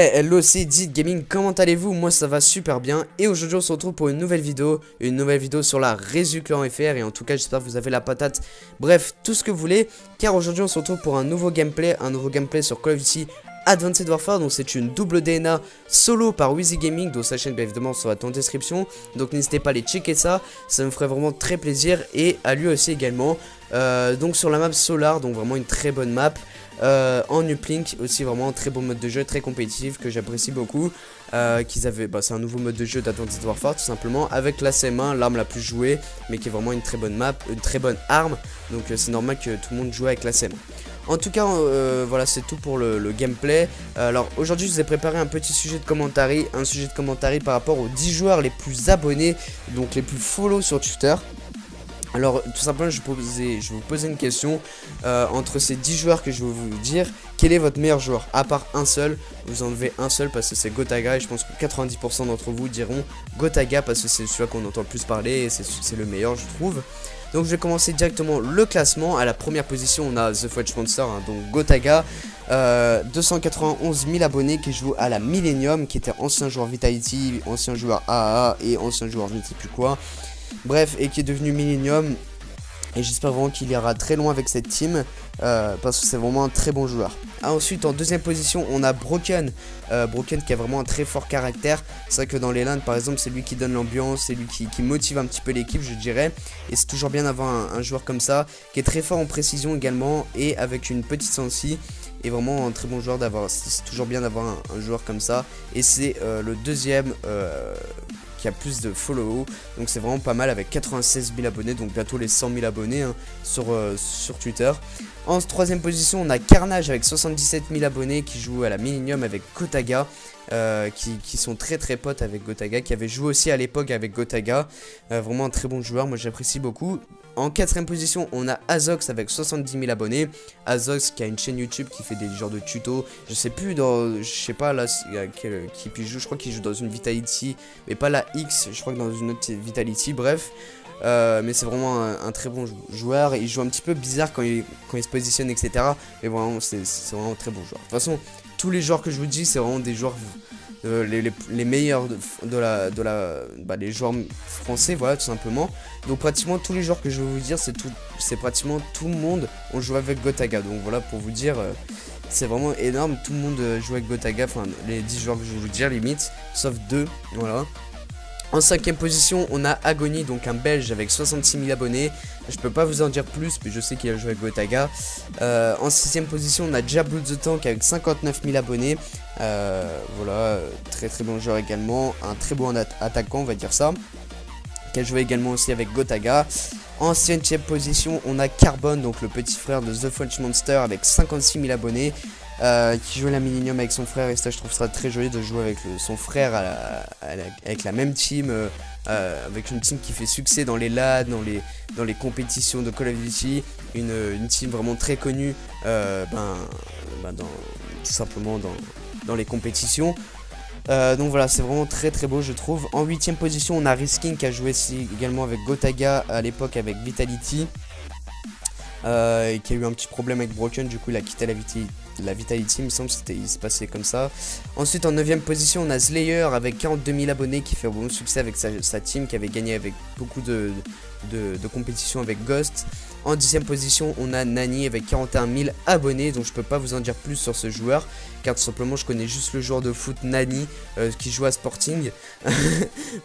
Hello, c'est Dit Gaming, comment allez-vous? Moi ça va super bien et aujourd'hui on se retrouve pour une nouvelle vidéo sur la Résu Clan FR et en tout cas j'espère que vous avez la patate, bref tout ce que vous voulez, car aujourd'hui on se retrouve pour un nouveau gameplay sur Call of Duty Advanced Warfare. Donc c'est une double DNA solo par Wheezy Gaming, dont sa chaîne bien évidemment sera en description, donc n'hésitez pas à aller checker ça me ferait vraiment très plaisir, et à lui aussi également. Donc sur la map Solar, donc vraiment une très bonne map. En uplink aussi, vraiment un très bon mode de jeu, très compétitif, que j'apprécie beaucoup. C'est un nouveau mode de jeu d'Advanced Warfare tout simplement, avec la CM1, l'arme la plus jouée, mais qui est vraiment une très bonne map, une très bonne arme. Donc c'est normal que tout le monde joue avec la CM1. En tout cas, voilà, c'est tout pour le gameplay. Alors aujourd'hui, je vous ai préparé un petit sujet de commentaire, par rapport aux 10 joueurs les plus abonnés, donc les plus follow sur Twitter. Alors tout simplement je vais vous poser une question, entre ces 10 joueurs que je vais vous dire, quel est votre meilleur joueur? À part un seul, vous enlevez un seul parce que c'est Gotaga, et je pense que 90% d'entre vous diront Gotaga parce que c'est celui qu'on entend le plus parler et c'est le meilleur, je trouve. Donc je vais commencer directement le classement. À la première position on a The Fudge Monster, donc Gotaga, 291 000 abonnés, qui joue à la Millennium, qui était ancien joueur Vitality, ancien joueur AAA et ancien joueur je ne sais plus quoi. Bref, et qui est devenu Millennium. Et j'espère vraiment qu'il ira très loin avec cette team, parce que c'est vraiment un très bon joueur. Ensuite, en deuxième position, on a Broken. Broken qui a vraiment un très fort caractère. C'est vrai que dans les LAN, par exemple, c'est lui qui donne l'ambiance, c'est lui qui motive un petit peu l'équipe, je dirais. Et c'est toujours bien d'avoir un joueur comme ça, qui est très fort en précision également, et avec une petite sensi. Et vraiment un très bon joueur d'avoir. C'est toujours bien d'avoir un joueur comme ça. Et c'est le deuxième qui a plus de follow, donc c'est vraiment pas mal, avec 96 000 abonnés, donc bientôt les 100 000 abonnés sur Twitter. En troisième position on a Carnage avec 77 000 abonnés, qui joue à la Millennium avec Gotaga, qui sont très potes avec Gotaga, qui avait joué aussi à l'époque avec Gotaga. Vraiment un très bon joueur, moi j'apprécie beaucoup. En quatrième position on a Azox avec 70 000 abonnés. Azox qui a une chaîne YouTube qui fait des genres de tutos, je sais pas là qui il joue, je crois qu'il joue dans une Vitality, mais pas la X, je crois que dans une autre Vitality, bref. Mais c'est vraiment un très bon joueur. Il joue un petit peu bizarre quand il se positionne, etc. Mais vraiment c'est vraiment un très bon joueur. De toute façon, tous les joueurs que je vous dis, c'est vraiment des joueurs les meilleurs les joueurs français, voilà, tout simplement. Donc pratiquement tous les joueurs que je vais vous dire, c'est pratiquement tout le monde on joue avec Gotaga. Donc voilà, pour vous dire, c'est vraiment énorme, tout le monde joue avec Gotaga, enfin les 10 joueurs que je vais vous dire limite, sauf 2, voilà. En cinquième position, on a Agony, donc un Belge avec 66 000 abonnés. Je peux pas vous en dire plus, mais je sais qu'il a joué avec Gotaga. En sixième position, on a Diablo the Tank avec 59 000 abonnés. Voilà, très bon joueur également. Un très bon attaquant, on va dire ça. Qui a joué également aussi avec Gotaga. En septième position, on a Carbon, donc le petit frère de The Fudge Monster avec 56 000 abonnés. Qui joue à la Millennium avec son frère, et ça je trouve ça très joli de jouer avec son frère avec la même team, avec une team qui fait succès dans les LAN, dans les compétitions de Call of Duty, une team vraiment très connue, tout simplement dans les compétitions. Donc voilà, c'est vraiment très beau, je trouve. En huitième position on a Risking, qui a joué également avec Gotaga à l'époque avec Vitality, et qui a eu un petit problème avec Broken, du coup il a quitté la Vitality, il me semble, il se passait comme ça. Ensuite en 9ème position on a Slayer avec 42 000 abonnés, qui fait un bon succès avec sa team, qui avait gagné avec beaucoup de compétitions avec Ghost. En 10ème position on a Nani avec 41 000 abonnés, donc je peux pas vous en dire plus sur ce joueur, car tout simplement je connais juste le joueur de foot Nani, qui joue à Sporting.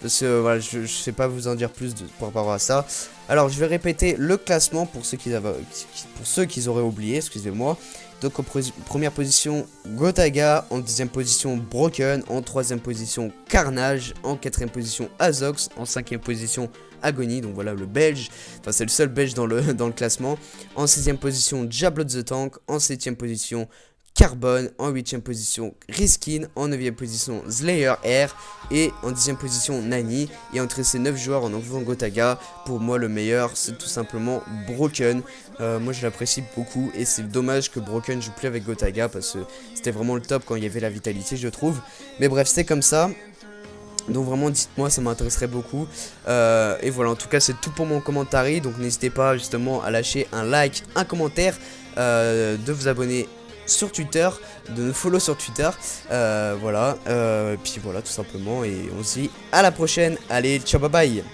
Parce que voilà, je sais pas vous en dire plus par rapport à ça. Alors je vais répéter le classement pour ceux qui auraient oublié, excusez-moi. Donc en première position Gotaga, en deuxième position Broken, en troisième position Carnage, en quatrième position Azox, en cinquième position Agony, donc voilà le belge, enfin c'est le seul belge dans le classement. En sixième position Diablo the Tank, en septième position Carbon, en 8ème position Riskin, en 9ème position Slayer R, et en 10ème position Nani. Et entre ces 9 joueurs en enlevant Gotaga, pour moi le meilleur c'est tout simplement Broken. Moi je l'apprécie beaucoup, et c'est dommage que Broken joue plus avec Gotaga, parce que c'était vraiment le top quand il y avait la vitalité, je trouve. Mais bref, c'est comme ça. Donc vraiment dites-moi, ça m'intéresserait beaucoup. Et voilà, en tout cas c'est tout pour mon commentaire. Donc n'hésitez pas justement à lâcher un like, un commentaire, de vous abonner sur Twitter, de nous follow sur Twitter. Voilà, puis voilà tout simplement, et on se dit à la prochaine. Allez, ciao, bye bye.